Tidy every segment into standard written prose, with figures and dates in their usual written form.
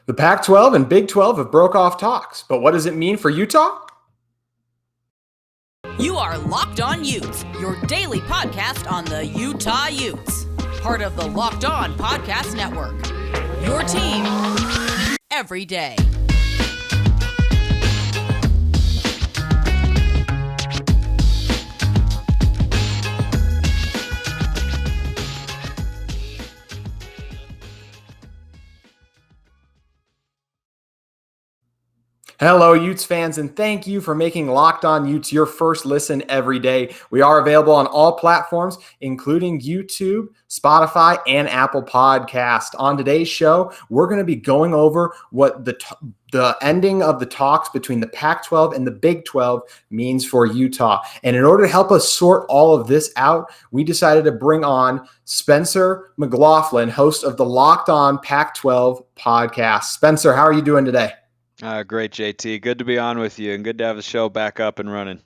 The Pac-12 and Big-12 have broke off talks, but what does it mean for Utah? You are Locked On Utes, your daily podcast on the Utah Utes. Part of the Locked On Podcast Network. Your team every day. Hello, Utes fans, and thank you for making Locked On Utes your first listen every day. We are available on all platforms, including YouTube, Spotify, and Apple Podcast. On today's show, we're going to be going over what the ending of the talks between the Pac-12 and the Big-12 means for Utah. And in order to help us sort all of this out, we decided to bring on Spencer McLaughlin, host of the Locked On Pac-12 podcast. Spencer, how are you doing today? Great, JT. Good to be on with you and good to have the show back up and running.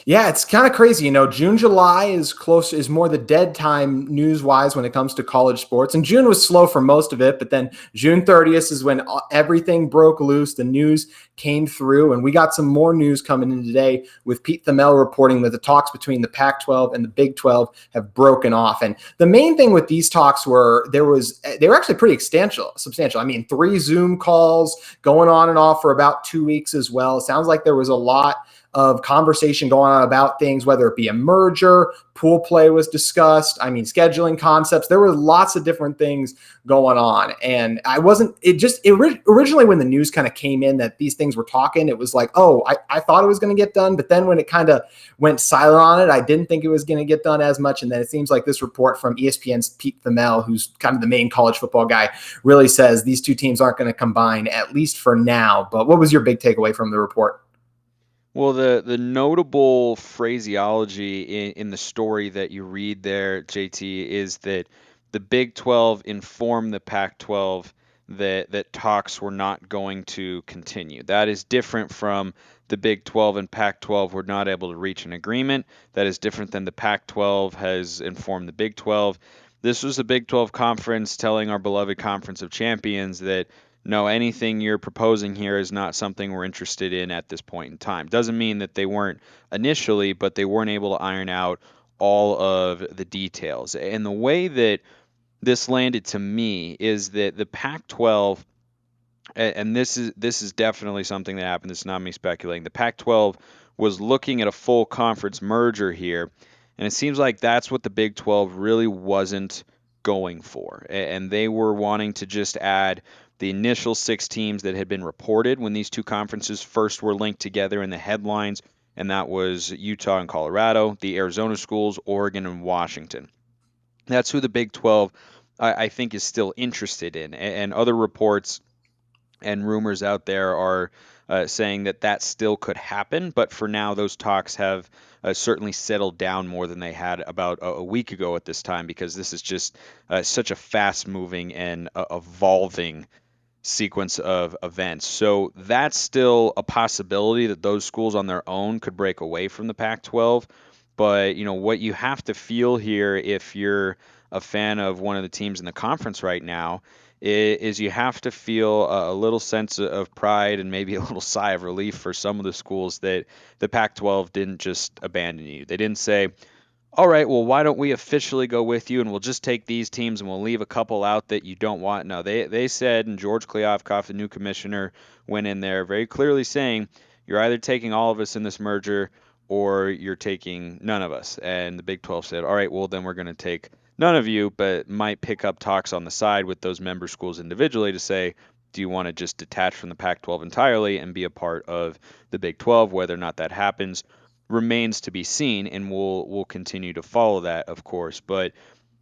Yeah, it's kind of crazy. June, July is more the dead time news-wise when it comes to college sports. And June was slow for most of it, but then June 30th is when everything broke loose. The news came through, and we got some more news coming in today with Pete Thamel reporting that the talks between the Pac-12 and the Big-12 have broken off. And the main thing with these talks were they were actually pretty substantial. I mean, 3 Zoom calls going on and off for about 2 weeks as well. It sounds like there was a lot of conversation going on about things, whether it be a merger, pool play was discussed. I mean, scheduling concepts. There were lots of different things going on. And originally when the news kind of came in that these things were talking, it was like, oh, I thought it was going to get done. But then when it kind of went silent on it, I didn't think it was going to get done as much. And then it seems like this report from ESPN's Pete Thamel, who's kind of the main college football guy, really says these two teams aren't going to combine, at least for now. But what was your big takeaway from the report? Well, the notable phraseology in the story that you read there, JT, is that the Big 12 informed the Pac-12 that talks were not going to continue. That is different from the Big 12 and Pac-12 were not able to reach an agreement. That is different than the Pac-12 has informed the Big 12. This was the Big 12 conference telling our beloved Conference of Champions that no, anything you're proposing here is not something we're interested in at this point in time. Doesn't mean that they weren't initially, but they weren't able to iron out all of the details. And the way that this landed to me is that the Pac-12, and this is definitely something that happened. This is not me speculating. The Pac-12 was looking at a full conference merger here, and it seems like that's what the Big 12 really wasn't going for. And they were wanting to just add the initial 6 teams that had been reported when these two conferences first were linked together in the headlines, and that was Utah and Colorado, the Arizona schools, Oregon, and Washington. That's who the Big 12, I think, is still interested in. And other reports and rumors out there are saying that still could happen, but for now, those talks have certainly settled down more than they had about a week ago at this time, because this is just such a fast-moving and evolving sequence of events. So that's still a possibility that those schools on their own could break away from the Pac-12. But, what you have to feel here if you're a fan of one of the teams in the conference right now is you have to feel a little sense of pride and maybe a little sigh of relief for some of the schools that the Pac-12 didn't just abandon you. They didn't say, all right, well, why don't we officially go with you and we'll just take these teams and we'll leave a couple out that you don't want? No, they said, and George Kliavkoff, the new commissioner, went in there very clearly saying, you're either taking all of us in this merger or you're taking none of us. And the Big 12 said, all right, well, then we're going to take none of you, but might pick up talks on the side with those member schools individually to say, do you want to just detach from the Pac-12 entirely and be a part of the Big 12? Whether or not that happens remains to be seen, and we'll continue to follow that, of course. But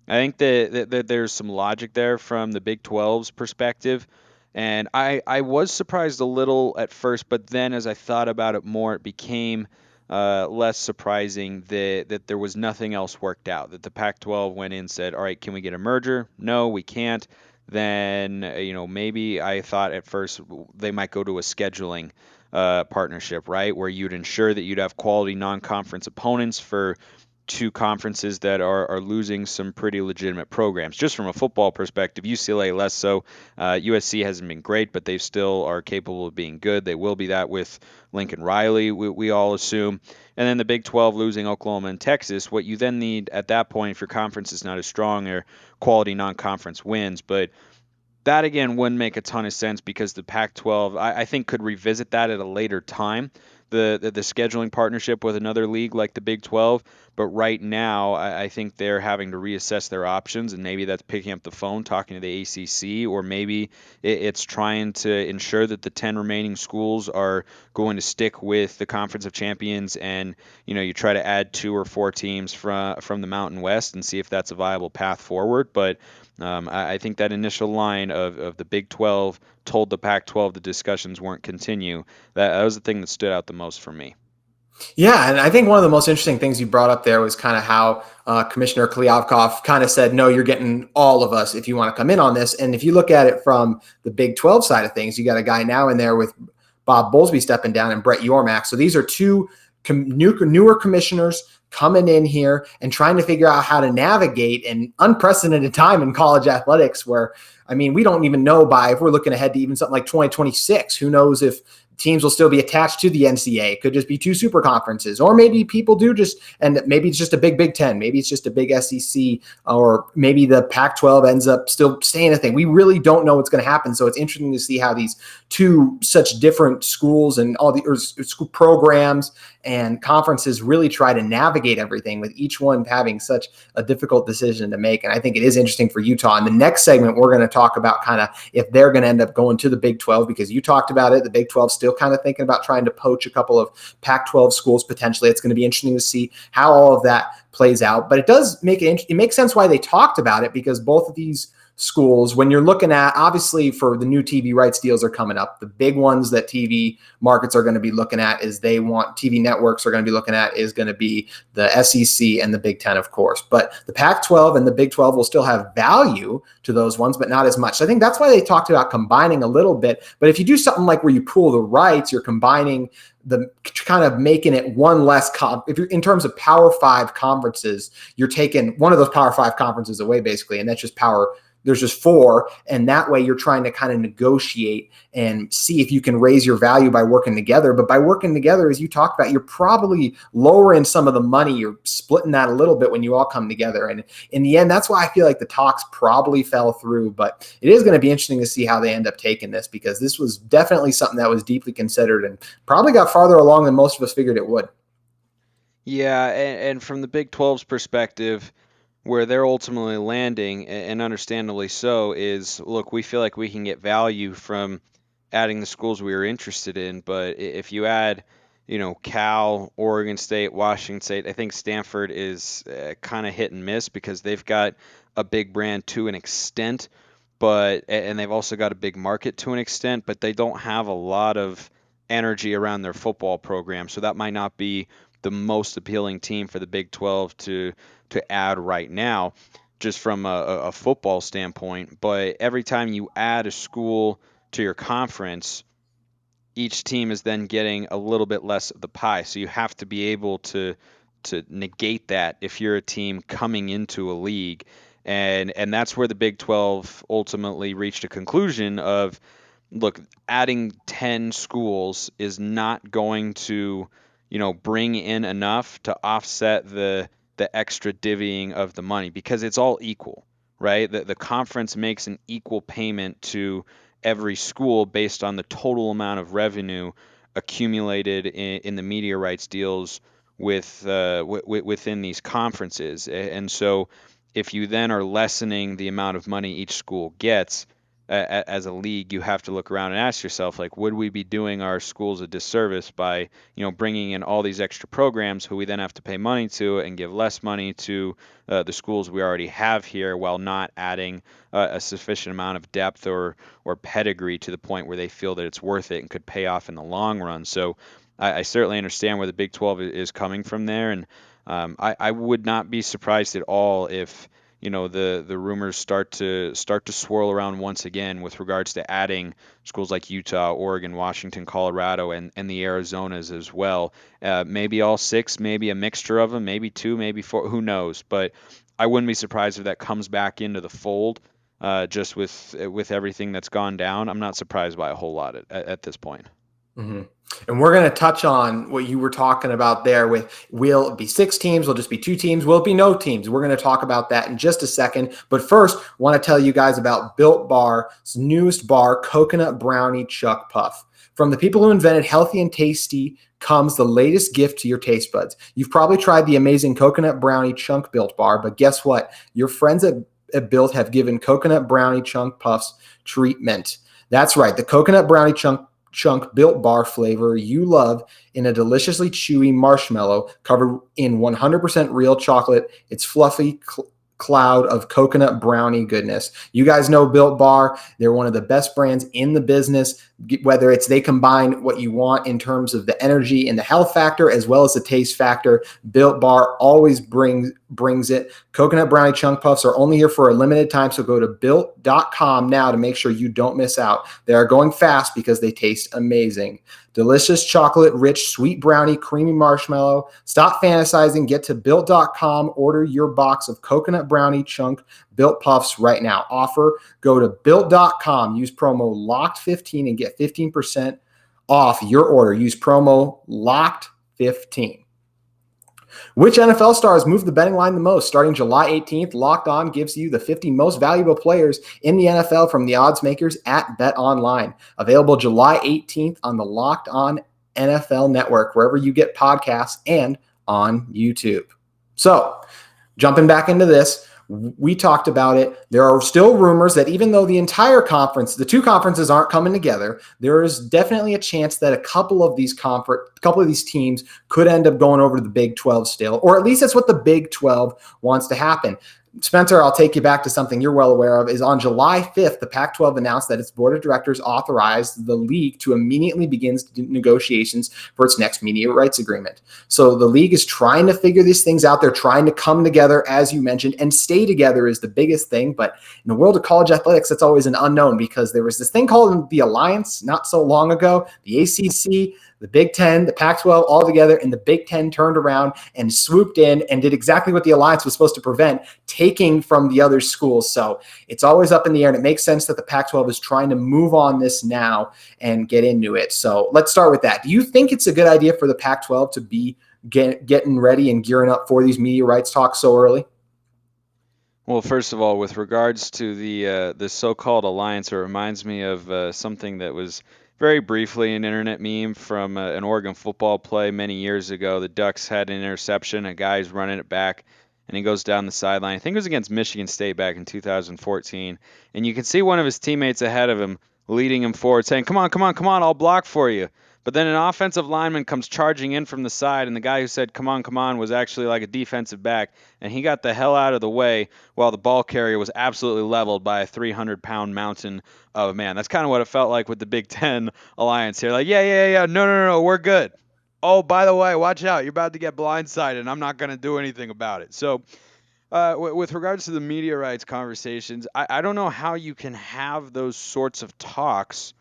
I think that there's some logic there from the Big 12's perspective, and I was surprised a little at first, but then as I thought about it more, it became less surprising that there was nothing else worked out, that the Pac-12 went in and said, all right, can we get a merger? No, we can't. Then, maybe I thought at first they might go to a scheduling partnership, right, where you'd ensure that you'd have quality non-conference opponents for two conferences that are losing some pretty legitimate programs. Just from a football perspective, UCLA less so. USC hasn't been great, but they still are capable of being good. They will be that with Lincoln Riley, we all assume. And then the Big 12 losing Oklahoma and Texas. What you then need at that point, if your conference is not as strong, are quality non-conference wins. But that again wouldn't make a ton of sense because the Pac-12, I think, could revisit that at a later time. The scheduling partnership with another league like the Big 12, but right now I think they're having to reassess their options, and maybe that's picking up the phone, talking to the ACC, or maybe it's trying to ensure that the 10 remaining schools are going to stick with the Conference of Champions, and you try to add 2 or 4 teams from the Mountain West and see if that's a viable path forward. But I think that initial line of the Big 12 told the Pac-12 the discussions weren't continue. That was the thing that stood out the most for me. Yeah, and I think one of the most interesting things you brought up there was kind of how Commissioner Klyavkov kind of said, no, you're getting all of us if you want to come in on this. And if you look at it from the Big 12 side of things, you got a guy now in there with Bob Bowlesby stepping down and Brett Yormark. So these are two newer commissioners coming in here and trying to figure out how to navigate an unprecedented time in college athletics where, I mean, we don't even know if we're looking ahead to even something like 2026, who knows if teams will still be attached to the NCAA. It could just be 2 super conferences, or maybe people do and maybe it's just a big Ten, maybe it's just a big SEC, or maybe the Pac-12 ends up still staying a thing. We really don't know what's going to happen. So it's interesting to see how these two such different schools and all the school programs and conferences really try to navigate everything, with each one having such a difficult decision to make. And I think it is interesting for Utah. In the next segment, we're going to talk about kind of if they're going to end up going to the Big 12, because you talked about it. The Big 12 still kind of thinking about trying to poach a couple of Pac-12 schools potentially. It's going to be interesting to see how all of that plays out. But it does it makes sense why they talked about it, because both of these schools, when you're looking at, obviously for the new TV rights deals are coming up, the big ones that TV markets are going to be looking at TV networks are going to be looking at is going to be the SEC and the Big Ten, of course. But the Pac-12 and the Big 12 will still have value to those ones, but not as much. So I think that's why they talked about combining a little bit. But if you do something like where you pool the rights, you're combining the kind of making it one less if you're in terms of Power 5 conferences, you're taking one of those Power 5 conferences away basically, and that's just there's just 4. And that way you're trying to kind of negotiate and see if you can raise your value by working together. But by working together, as you talked about, you're probably lowering some of the money. You're splitting that a little bit when you all come together. And in the end, that's why I feel like the talks probably fell through. But it is going to be interesting to see how they end up taking this, because this was definitely something that was deeply considered and probably got farther along than most of us figured it would. Yeah, and from the Big 12's perspective, where they're ultimately landing, and understandably so, is look, we feel like we can get value from adding the schools we are interested in, but if you add, Cal, Oregon State, Washington State, I think Stanford is kind of hit and miss because they've got a big brand to an extent, and they've also got a big market to an extent, but they don't have a lot of energy around their football program, so that might not be the most appealing team for the Big 12 to add right now, just from a football standpoint. But every time you add a school to your conference, each team is then getting a little bit less of the pie. So you have to be able to negate that if you're a team coming into a league. And that's where the Big 12 ultimately reached a conclusion of, look, adding 10 schools is not going to, bring in enough to offset the extra divvying of the money, because it's all equal, right? The conference makes an equal payment to every school based on the total amount of revenue accumulated in the media rights deals within these conferences. And so if you then are lessening the amount of money each school gets, as a league, you have to look around and ask yourself, like, would we be doing our schools a disservice by, bringing in all these extra programs who we then have to pay money to and give less money to the schools we already have here, while not adding a sufficient amount of depth or pedigree to the point where they feel that it's worth it and could pay off in the long run. So I certainly understand where the Big 12 is coming from there, and I would not be surprised at all if the rumors start to swirl around once again with regards to adding schools like Utah, Oregon, Washington, Colorado, and the Arizonas as well. Maybe all six, maybe a mixture of them, maybe two, maybe four, who knows? But I wouldn't be surprised if that comes back into the fold. Just with everything that's gone down, I'm not surprised by a whole lot at this point. Mm-hmm. And we're going to touch on what you were talking about there with, will it be 6 teams? Will it just be 2 teams? Will it be no teams? We're going to talk about that in just a second. But first, I want to tell you guys about Built Bar's newest bar, Coconut Brownie Chuck Puff. From the people who invented healthy and tasty comes the latest gift to your taste buds. You've probably tried the amazing Coconut Brownie Chunk Built Bar, but guess what? Your friends at Built have given Coconut Brownie Chunk Puffs treatment. That's right. The Coconut Brownie Chunk Built Bar flavor you love in a deliciously chewy marshmallow covered in 100% real chocolate. It's fluffy cloud of coconut brownie goodness. You guys know Built Bar. They're one of the best brands in the business, whether it's they combine what you want in terms of the energy and the health factor as well as the taste factor. Built Bar always brings it. Coconut Brownie Chunk Puffs are only here for a limited time, so go to built.com now to make sure you don't miss out. They are going fast because they taste amazing. Delicious chocolate, rich, sweet brownie, creamy marshmallow. Stop fantasizing. Get to built.com. Order your box of Coconut Brownie Chunk Built Puffs right now. Offer. Go to built.com. Use promo LOCKED15 and get 15% off your order. Use promo LOCKED15. Which NFL stars move the betting line the most? Starting July 18th, Locked On gives you the 50 most valuable players in the NFL from the odds makers at BetOnline. Available July 18th on the Locked On NFL Network, wherever you get podcasts and on YouTube. So, jumping back into this, we talked about it. There are still rumors that even though the entire conference, the 2 conferences aren't coming together, there is definitely a chance that a couple of these teams could end up going over to the Big 12 still, or at least that's what the Big 12 wants to happen. Spencer, I'll take you back to something you're well aware of, is on July 5th, the Pac-12 announced that its board of directors authorized the league to immediately begin negotiations for its next media rights agreement. So the league is trying to figure these things out. They're trying to come together, as you mentioned, and stay together is the biggest thing. But in the world of college athletics, that's always an unknown because there was this thing called the Alliance not so long ago, the ACC, the Big Ten, the Pac-12 all together, and the Big Ten turned around and swooped in and did exactly what the Alliance was supposed to prevent, taking from the other schools. So it's always up in the air, and it makes sense that the Pac-12 is trying to move on this now and get into it. So let's start with that. Do you think it's a good idea for the Pac-12 to be getting ready and gearing up for these media rights talks so early? Well, first of all, with regards to the so-called alliance, it reminds me of something that was very briefly an internet meme from an Oregon football play many years ago. The Ducks had an interception, a guy's running it back, and he goes down the sideline. I think it was against Michigan State back in 2014, and you can see one of his teammates ahead of him leading him forward, saying, "Come on, come on, come on, I'll block for you." But then an offensive lineman comes charging in from the side, and the guy who said, "Come on," was actually like a defensive back, and he got the hell out of the way while the ball carrier was absolutely leveled by a 300-pound mountain of a man. That's kind of what it felt like with the Big Ten Alliance here. Like, yeah, no, we're good. Oh, by the way, watch out. You're about to get blindsided, and I'm not going to do anything about it. So, with regards to the media rights conversations, I don't know how you can have those sorts of talks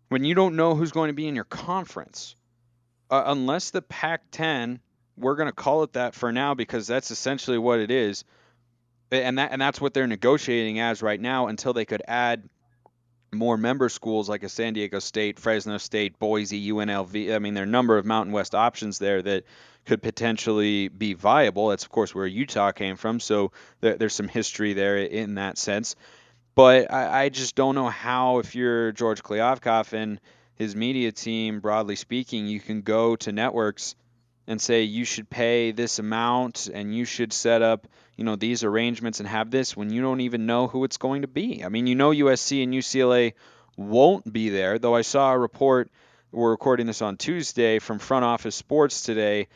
when you don't know who's going to be in your conference. Unless the Pac-10, we're going to call it that for now because that's essentially what it is, and that's what they're negotiating as right now until they could add more member schools like a San Diego State, Fresno State, Boise, UNLV. I mean, there are a number of Mountain West options there that could potentially be viable. That's, of course, where Utah came from, so there's some history there in that sense. But I just don't know how, if you're George Kliavkoff and his media team, broadly speaking, you can go to networks and say you should pay this amount and you should set up, these arrangements and have this when you don't even know who it's going to be. I mean, USC and UCLA won't be there, though I saw a report, we're recording this on Tuesday, from Front Office Sports today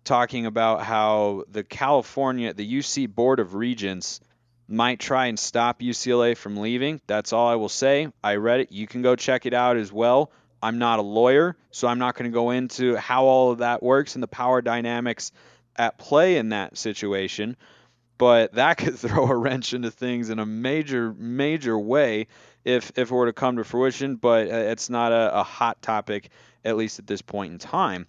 talking about how the UC Board of Regents might try and stop UCLA from leaving. That's all I will say. I read it. You can go check it out as well. I'm not a lawyer, so I'm not going to go into how all of that works and the power dynamics at play in that situation. but that could throw a wrench into things in a major way if it were to come to fruition. But it's not a hot topic, at least at this point in time.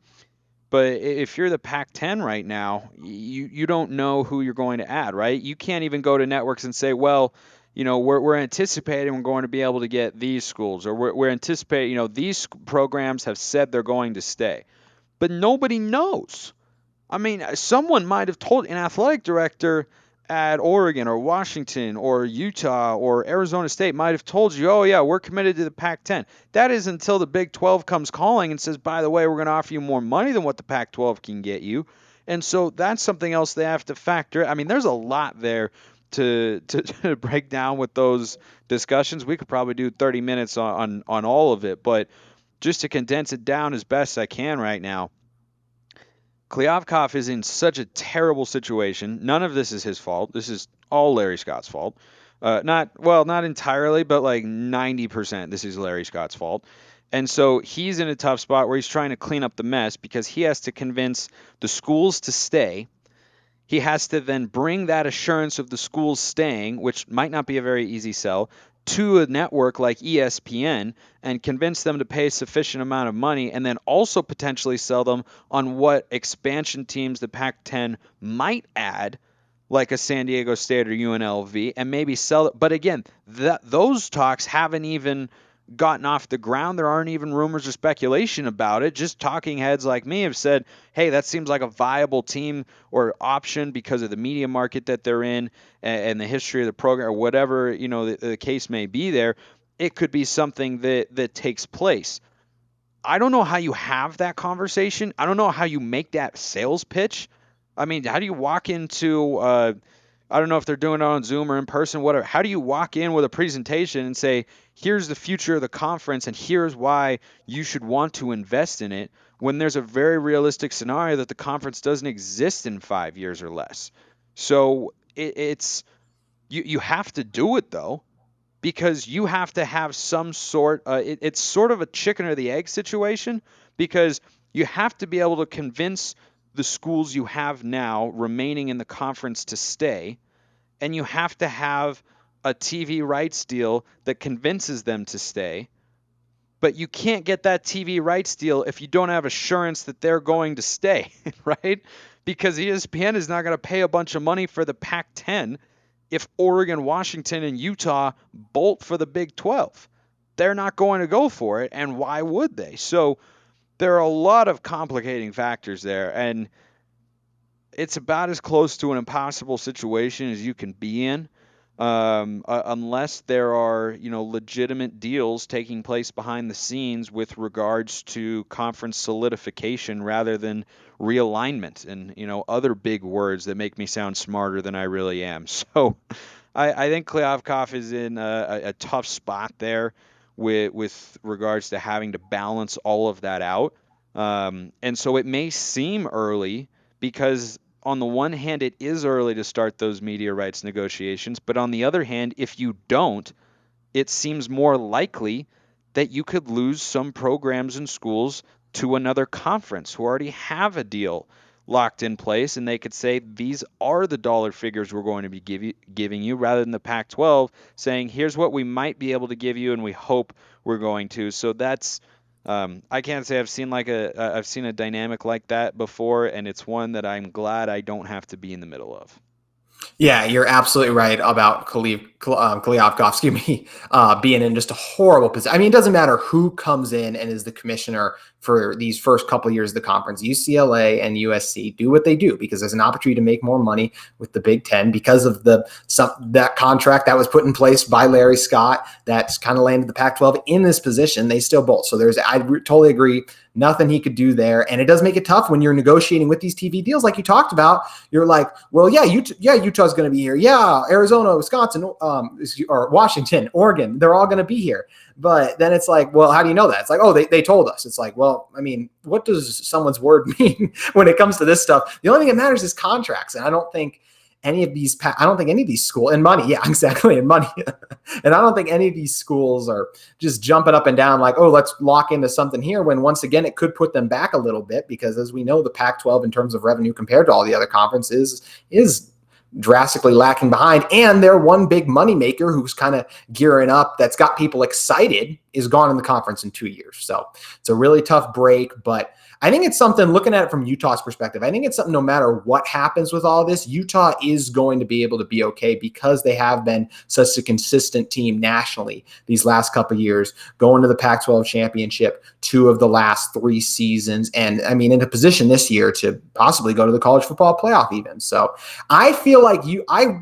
But if you're the Pac-10 right now, you don't know who you're going to add, right? You can't even go to networks and say, well, we're anticipating we're going to be able to get these schools, or we're anticipating, these programs have said they're going to stay. But nobody knows. I mean, someone might have told an athletic director at Oregon or Washington or Utah or Arizona State might have told you, oh, yeah, we're committed to the Pac-10. That is until the Big 12 comes calling and says, by the way, we're going to offer you more money than what the Pac-12 can get you. And so that's something else they have to factor. I mean, there's a lot there to break down with those discussions. We could probably do 30 minutes on all of it, but just to condense it down as best I can right now, Klyavkov is in such a terrible situation. None of this is his fault. This is all Larry Scott's fault. Not entirely, but like 90%. This is Larry Scott's fault. And so he's in a tough spot where he's trying to clean up the mess because he has to convince the schools to stay. He has to then bring that assurance of the schools staying, which might not be a very easy sell, to a network like ESPN and convince them to pay a sufficient amount of money, and then also potentially sell them on what expansion teams the Pac-10 might add, like a San Diego State or UNLV, and maybe sell it. But again, those talks haven't even gotten off the ground. There aren't even rumors or speculation about it. Just talking heads like me have said, hey, that seems like a viable team or option because of the media market that they're in and the history of the program, or whatever the case may be there. It could be something that takes place. I don't know how you have that conversation. I don't know how you make that sales pitch. I mean, how do you walk into I don't know if they're doing it on Zoom or in person, whatever. How do you walk in with a presentation and say, here's the future of the conference and here's why you should want to invest in it, when there's a very realistic scenario that the conference doesn't exist in 5 years or less? So it's you have to do it, though, because you have to have some sort it's sort of a chicken or the egg situation, because you have to be able to convince the schools you have now remaining in the conference to stay, and you have to have a TV rights deal that convinces them to stay. But you can't get that TV rights deal if you don't have assurance that they're going to stay, right? Because ESPN is not going to pay a bunch of money for the Pac-10 if Oregon, Washington, and Utah bolt for the Big 12. They're not going to go for it, and why would they? So there are a lot of complicating factors there, and it's about as close to an impossible situation as you can be in, unless there are legitimate deals taking place behind the scenes with regards to conference solidification rather than realignment and other big words that make me sound smarter than I really am. So I think Klyavkov is in a tough spot there with regards to having to balance all of that out. And so it may seem early because on the one hand, it is early to start those media rights negotiations. But on the other hand, if you don't, it seems more likely that you could lose some programs and schools to another conference who already have a deal locked in place, and they could say these are the dollar figures we're going to be giving you, rather than the Pac-12 saying here's what we might be able to give you and we hope we're going to. So that's I can't say I've seen I've seen a dynamic like that before, and it's one that I'm glad I don't have to be in the middle of. Yeah, you're absolutely right about Klyavkov, being in just a horrible position. I mean, it doesn't matter who comes in and is the commissioner for these first couple of years of the conference. UCLA and USC do what they do because there's an opportunity to make more money with the Big Ten because of that contract that was put in place by Larry Scott that's kind of landed the Pac-12 in this position. They still bolt. So I totally agree. Nothing he could do there. And it does make it tough when you're negotiating with these TV deals. Like you talked about, you're like, well, yeah, Utah's going to be here. Yeah, Arizona, Wisconsin, or Washington, Oregon, they're all going to be here. But then it's like, well, how do you know that? It's like, oh, they told us. It's like, well, I mean, what does someone's word mean when it comes to this stuff? The only thing that matters is contracts. And I don't think any of these schools, and money. Yeah, exactly. And money. And I don't think any of these schools are just jumping up and down like, oh, let's lock into something here, when once again, it could put them back a little bit, because as we know, the Pac-12 in terms of revenue compared to all the other conferences is drastically lacking behind. And their one big moneymaker who's kind of gearing up, that's got people excited, is gone in the conference in 2 years. So it's a really tough break, but I think it's something, looking at it from Utah's perspective, I think it's something, no matter what happens with all this, Utah is going to be able to be okay because they have been such a consistent team nationally these last couple of years, going to the Pac-12 championship 2 of the last 3 seasons. And I mean, in a position this year to possibly go to the college football playoff even. So I feel like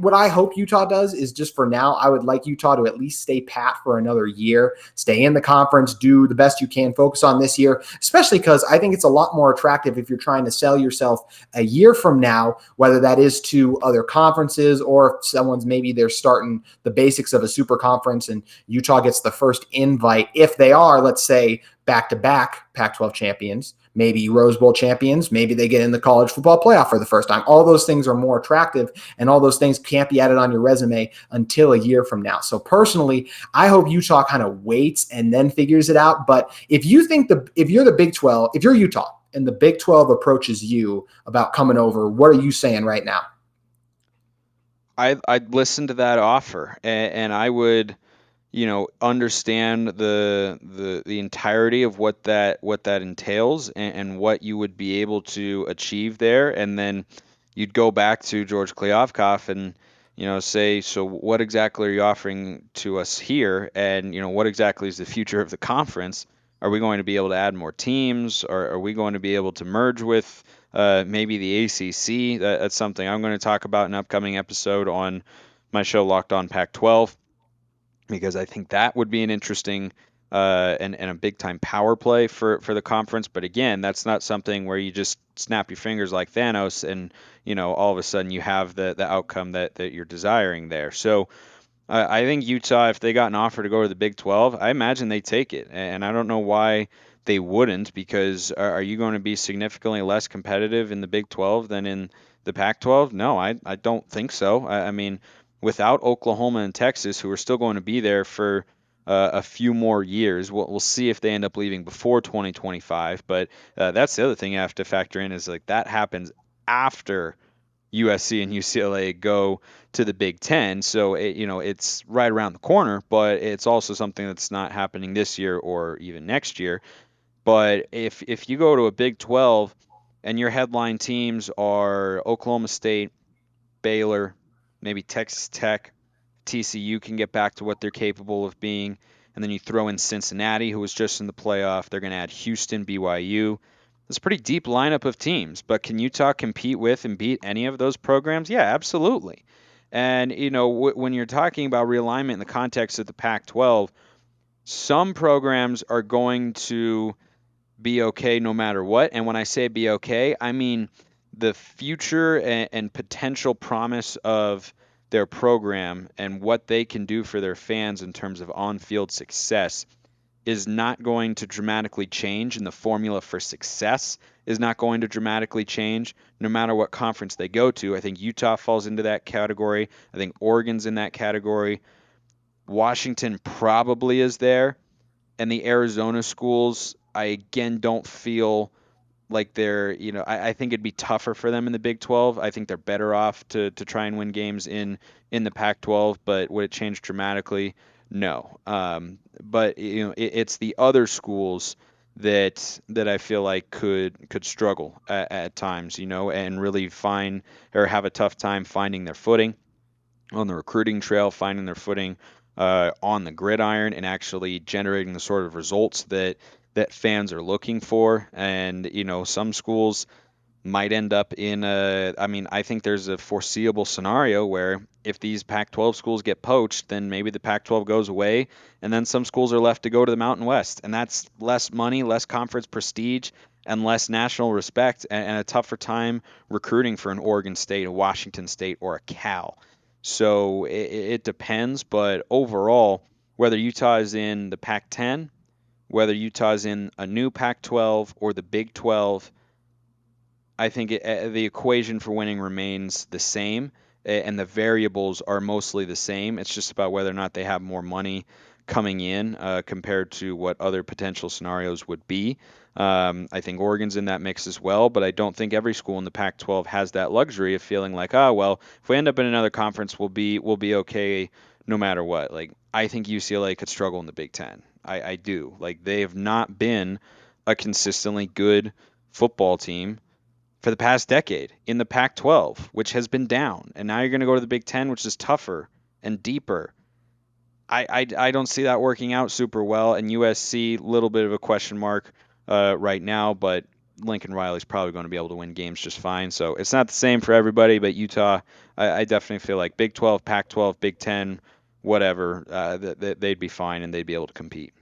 what I hope Utah does is, just for now, I would like Utah to at least stay pat for another year, stay in the conference, do the best you can, focus on this year, especially because I think it's a lot more attractive if you're trying to sell yourself a year from now, whether that is to other conferences or if someone's, maybe they're starting the basics of a super conference and Utah gets the first invite. If they are, let's say, back-to-back Pac-12 champions, maybe Rose Bowl champions, maybe they get in the college football playoff for the first time. All those things are more attractive, and all those things can't be added on your resume until a year from now. So personally, I hope Utah kind of waits and then figures it out. But if you're the Big 12, if you're Utah and the Big 12 approaches you about coming over, what are you saying right now? I'd listen to that offer, and I would, understand the entirety of what that entails, and what you would be able to achieve there, and then you'd go back to George Kliavkoff and say, so what exactly are you offering to us here, and what exactly is the future of the conference? Are we going to be able to add more teams, or are we going to be able to merge with maybe the ACC? That's something I'm going to talk about in an upcoming episode on my show Locked On Pac-12, because I think that would be an interesting and a big time power play for the conference. But again, that's not something where you just snap your fingers like Thanos and all of a sudden you have the outcome that you're desiring there. So I think Utah, if they got an offer to go to the Big 12, I imagine they take it, and I don't know why they wouldn't, because are you going to be significantly less competitive in the Big 12 than in the Pac-12? No, I don't think so. I mean, without Oklahoma and Texas, who are still going to be there for a few more years, we'll see if they end up leaving before 2025. But that's the other thing you have to factor in, is like that happens after USC and UCLA go to the Big Ten. So it's right around the corner, but it's also something that's not happening this year or even next year. But if you go to a Big 12 and your headline teams are Oklahoma State, Baylor, maybe Texas Tech, TCU can get back to what they're capable of being, and then you throw in Cincinnati, who was just in the playoff. They're going to add Houston, BYU. It's a pretty deep lineup of teams, but can Utah compete with and beat any of those programs? Yeah, absolutely. And, when you're talking about realignment in the context of the Pac-12, some programs are going to be okay no matter what. And when I say be okay, I mean the future and potential promise of their program and what they can do for their fans in terms of on-field success is not going to dramatically change, and the formula for success is not going to dramatically change no matter what conference they go to. I think Utah falls into that category. I think Oregon's in that category. Washington probably is there. And the Arizona schools, I again don't feel like they're, I think it'd be tougher for them in the Big 12. I think they're better off to try and win games in the Pac-12, but would it change dramatically? No. But it's the other schools that I feel like could struggle at times, and really find or have a tough time finding their footing on the recruiting trail, finding their footing on the gridiron, and actually generating the sort of results that fans are looking for. And some schools might end up in I think there's a foreseeable scenario where if these Pac-12 schools get poached, then maybe the Pac-12 goes away, and then some schools are left to go to the Mountain West, and that's less money, less conference prestige, and less national respect, and a tougher time recruiting for an Oregon State, a Washington State, or a Cal. So it depends, but overall, whether Utah is in the Pac-10, whether Utah is in a new Pac-12 or the Big 12, I think the equation for winning remains the same, and the variables are mostly the same. It's just about whether or not they have more money coming in compared to what other potential scenarios would be. I think Oregon's in that mix as well, but I don't think every school in the Pac-12 has that luxury of feeling like, oh well, if we end up in another conference, we'll be okay no matter what. Like I think UCLA could struggle in the Big Ten. I do. Like they have not been a consistently good football team for the past decade in the Pac-12, which has been down, and now you're going to go to the Big Ten, which is tougher and deeper. I don't see that working out super well. And USC, little bit of a question mark right now, but Lincoln Riley's probably going to be able to win games just fine. So it's not the same for everybody, but Utah, I definitely feel like Big 12, Pac-12, Big 10, whatever, they'd be fine and they'd be able to compete.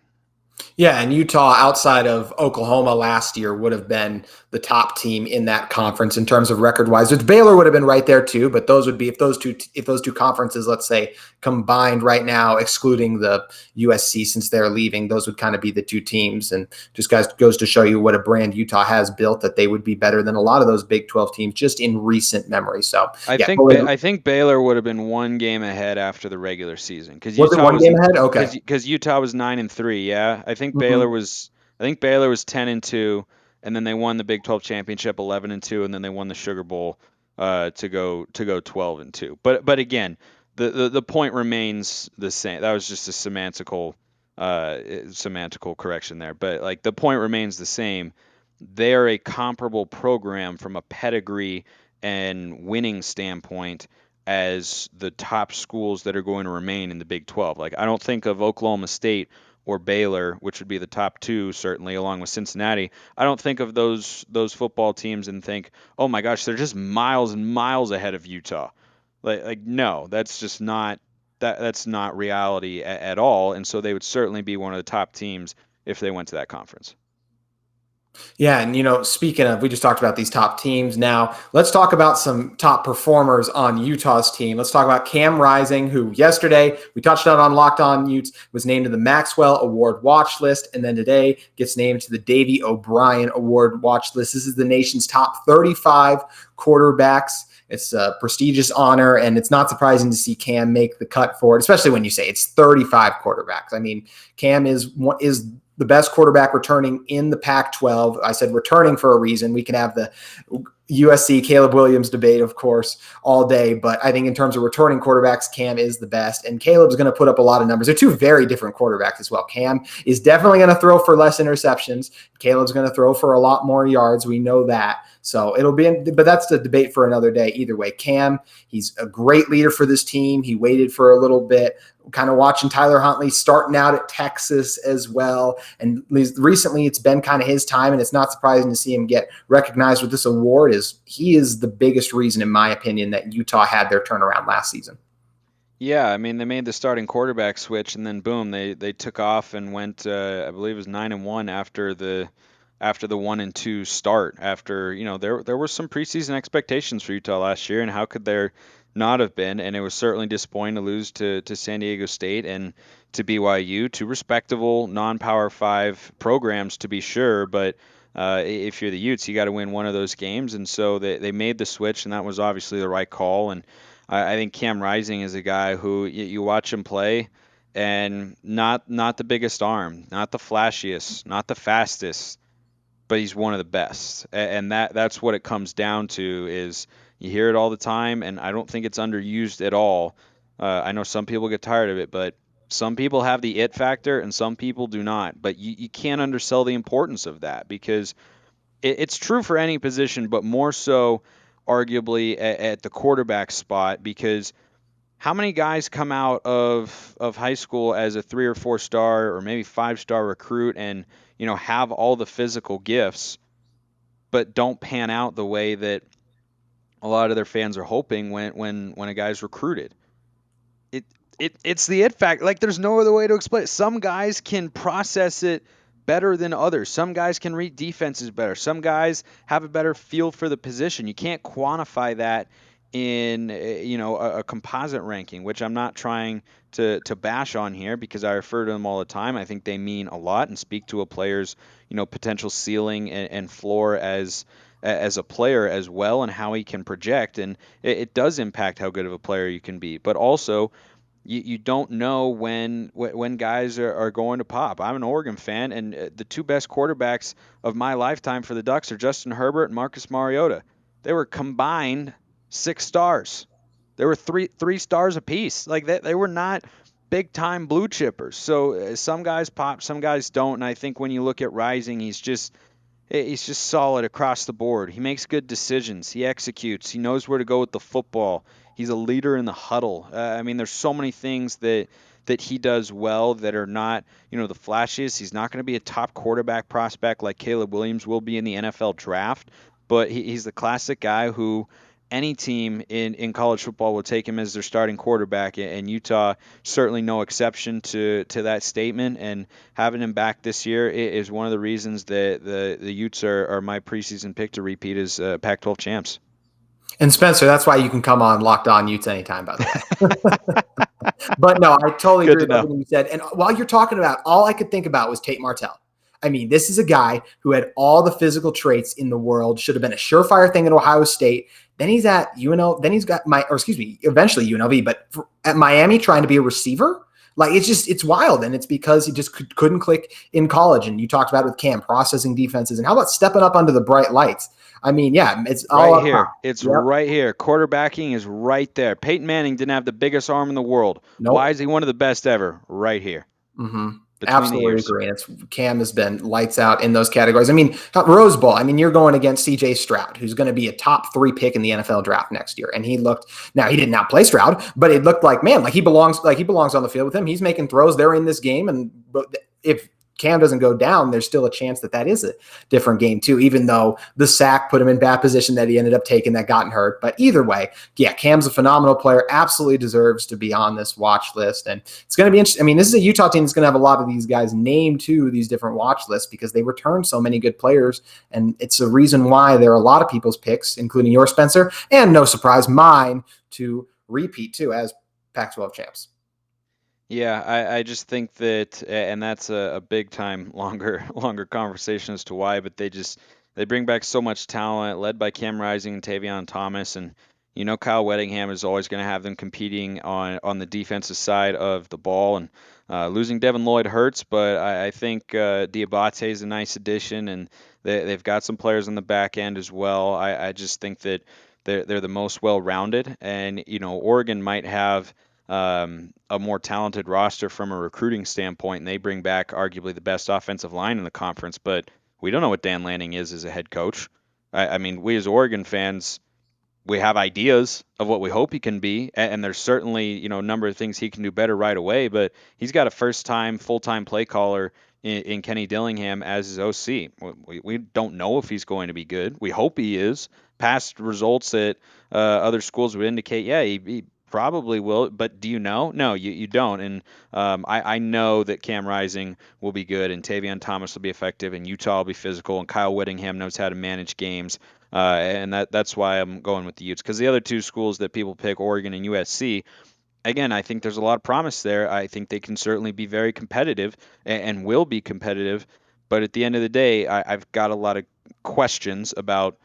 Yeah, and Utah, outside of Oklahoma last year, would have been the top team in that conference in terms of record wise. Which Baylor would have been right there too, but those would be if those two conferences, let's say, combined right now, excluding the USC since they're leaving, those would kind of be the two teams. And just goes to show you what a brand Utah has built, that they would be better than a lot of those Big 12 teams just in recent memory. So I think Baylor would have been one game ahead after the regular season because was it Utah one was game ahead? Okay. because Utah was 9-3. Yeah, Mhm. I think Baylor was 10-2, and then they won the Big 12 championship 11-2, and then they won the Sugar Bowl to go 12-2. But again, the point remains the same. That was just a semantical correction there. But like the point remains the same. They are a comparable program from a pedigree and winning standpoint as the top schools that are going to remain in the Big 12. Like I don't think of Oklahoma State or Baylor, which would be the top two certainly, along with Cincinnati. I don't think of those football teams and think, oh my gosh, they're just miles and miles ahead of Utah. Like no, that's just not that's not reality at all. And so they would certainly be one of the top teams if they went to that conference. Yeah, and speaking of, we just talked about these top teams. Now, let's talk about some top performers on Utah's team. Let's talk about Cam Rising, who yesterday we touched on Locked On Utes, was named to the Maxwell Award watch list, and then today gets named to the Davey O'Brien Award watch list. This is the nation's top 35 quarterbacks. It's a prestigious honor, and it's not surprising to see Cam make the cut for it, especially when you say it's 35 quarterbacks. I mean, Cam is the best quarterback returning in the Pac-12. I said returning for a reason. We can have the USC Caleb Williams debate, of course, all day. But I think in terms of returning quarterbacks, Cam is the best. And Caleb's going to put up a lot of numbers. They're two very different quarterbacks as well. Cam is definitely going to throw for less interceptions. Caleb's going to throw for a lot more yards. We know that. So but that's the debate for another day. Either way, Cam, he's a great leader for this team. He waited for a little bit, kind of watching Tyler Huntley starting out at Texas as well. And recently it's been kind of his time, and it's not surprising to see him get recognized with this award. He is the biggest reason, in my opinion, that Utah had their turnaround last season. Yeah, I mean they made the starting quarterback switch, and then boom, they took off and went. I believe it was 9-1 after the 1-2 start. After there were some preseason expectations for Utah last year, and how could there not have been? And it was certainly disappointing to lose to San Diego State and to BYU, two respectable non-Power 5 programs to be sure, but. If you're the Utes, you got to win one of those games, and so they made the switch, and that was obviously the right call. And I think Cam Rising is a guy who you watch him play, and not the biggest arm, not the flashiest, not the fastest, but he's one of the best. And that's what it comes down to is you hear it all the time, and I don't think it's underused at all. I know some people get tired of it, but some people have the it factor and some people do not. But you can't undersell the importance of that because it's true for any position, but more so arguably at the quarterback spot because how many guys come out of high school as a 3 or 4 star or maybe 5-star recruit and have all the physical gifts but don't pan out the way that a lot of their fans are hoping when a guy's recruited. It it's the it fact. Like there's no other way to explain it. Some guys can process it better than others. Some guys can read defenses better. Some guys have a better feel for the position. You can't quantify that in a composite ranking, which I'm not trying to bash on here because I refer to them all the time. I think they mean a lot and speak to a player's potential ceiling and floor as a player as well and how he can project, and it does impact how good of a player you can be. But also You don't know when guys are going to pop. I'm an Oregon fan, and the two best quarterbacks of my lifetime for the Ducks are Justin Herbert and Marcus Mariota. They were combined 6 stars. They were three stars apiece. Like they were not big time blue chippers. So some guys pop, some guys don't. And I think when you look at Rising, he's just solid across the board. He makes good decisions. He executes. He knows where to go with the football. He's a leader in the huddle. I mean, there's so many things that he does well that are not, the flashiest. He's not going to be a top quarterback prospect like Caleb Williams will be in the NFL draft, but he's the classic guy who any team in college football will take him as their starting quarterback, and Utah certainly no exception to that statement. And having him back this year is one of the reasons that the Utes are my preseason pick to repeat as Pac-12 champs. And Spencer, that's why you can come on Locked On Utes anytime, by the way. But no, I totally agree with everything you said. And while you're talking about, all I could think about was Tate Martell. I mean, this is a guy who had all the physical traits in the world, should have been a surefire thing at Ohio State. Then he's at UNL. Then he's got eventually UNLV, but at Miami trying to be a receiver. Like, it's wild. And it's because he just couldn't click in college. And you talked about it with Cam, processing defenses. And how about stepping up under the bright lights? I mean, yeah, it's all right here. It's right here. Quarterbacking is right there. Peyton Manning didn't have the biggest arm in the world. Nope. Why is he one of the best ever? Right here. Mm-hmm. Absolutely agree. And Cam has been lights out in those categories. I mean, Rose Bowl. I mean, you're going against C.J. Stroud, who's going to be a top 3 pick in the NFL draft next year. And he didn't outplay Stroud, but it looked like, man, he belongs on the field with him. He's making throws. They're in this game. And if Cam doesn't go down, there's still a chance that is a different game too, even though the sack put him in bad position that he ended up taking that got hurt. But either way, yeah, Cam's a phenomenal player, absolutely deserves to be on this watch list. And it's going to be interesting. I mean, this is a Utah team that's going to have a lot of these guys named to these different watch lists because they return so many good players. And it's a reason why there are a lot of people's picks, including your Spencer, and no surprise, mine, to repeat too as Pac-12 champs. Yeah, I just think that, and that's a big time longer conversation as to why, but they bring back so much talent, led by Cam Rising and Tavion Thomas, and Kyle Weddingham is always going to have them competing on the defensive side of the ball, and losing Devin Lloyd hurts, but I think Diabate is a nice addition, and they've got some players on the back end as well. I just think that they're the most well-rounded, and Oregon might have a more talented roster from a recruiting standpoint, and they bring back arguably the best offensive line in the conference, but we don't know what Dan Lanning is as a head coach. I mean, we as Oregon fans, we have ideas of what we hope he can be, and there's certainly, a number of things he can do better right away, but he's got a first-time, full-time play caller in Kenny Dillingham as his OC. We don't know if he's going to be good. We hope he is. Past results at other schools would indicate, yeah, he probably will, but do you know? No, you don't. And I know that Cam Rising will be good, and Tavion Thomas will be effective, and Utah will be physical, and Kyle Whittingham knows how to manage games. And that's why I'm going with the Utes. Because the other two schools that people pick, Oregon and USC, again, I think there's a lot of promise there. I think they can certainly be very competitive and will be competitive. But at the end of the day, I've got a lot of questions about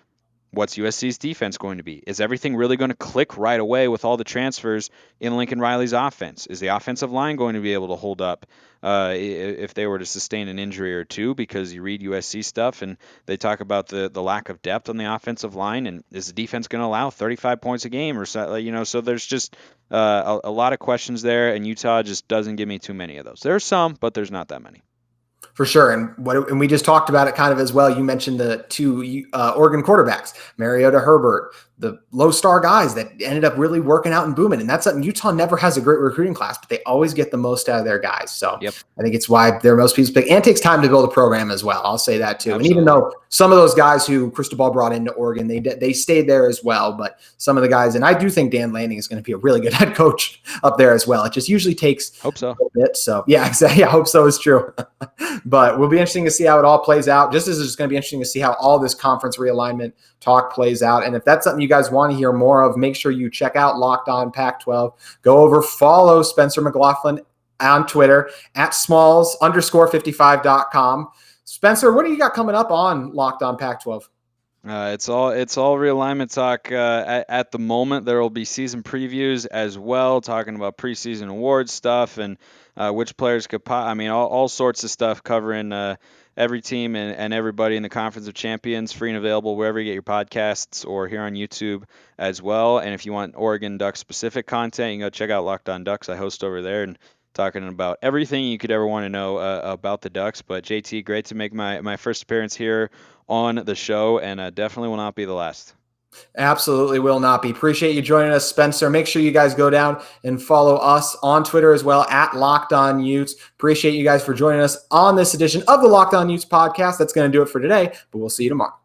what's USC's defense going to be? Is everything really going to click right away with all the transfers in Lincoln Riley's offense? Is the offensive line going to be able to hold up if they were to sustain an injury or two? Because you read USC stuff and they talk about the lack of depth on the offensive line, and is the defense going to allow 35 points a game or so? So there's just a lot of questions there, and Utah just doesn't give me too many of those. There's some, but there's not that many. For sure. And we just talked about it kind of as well. You mentioned the two Oregon quarterbacks, Mariota, Herbert, the low star guys that ended up really working out and booming. And that's something Utah never has a great recruiting class, but they always get the most out of their guys. So yep. I think it's why they're most people's pick. And it takes time to build a program as well. I'll say that too. Absolutely. And even though some of those guys who Cristobal brought into Oregon, they stayed there as well. But some of the guys, and I do think Dan Lanning is going to be a really good head coach up there as well. It just usually takes a bit. So yeah, exactly. I hope so is true. But we'll be interesting to see how it all plays out. Just as it's going to be interesting to see how all this conference realignment talk plays out. And if that's something you guys want to hear more of, make sure you check out Locked On Pac-12. Go over, follow Spencer McLaughlin on Twitter at smalls_55.com. Spencer, what do you got coming up on Locked On Pac-12? It's all realignment talk at the moment. There will be season previews as well, talking about preseason awards stuff and which players could I mean, all sorts of stuff covering every team and everybody in the Conference of Champions, free and available wherever you get your podcasts or here on YouTube as well. And if you want Oregon Ducks specific content, you can go check out Locked On Ducks. I host over there and talking about everything you could ever want to know about the Ducks. But JT, great to make my first appearance here on the show, and definitely will not be the last. Absolutely will not be. Appreciate you joining us, Spencer. Make sure you guys go down and follow us on Twitter as well, at Locked On Utes. Appreciate you guys for joining us on this edition of the Locked On Utes podcast. That's going to do it for today, but we'll see you tomorrow.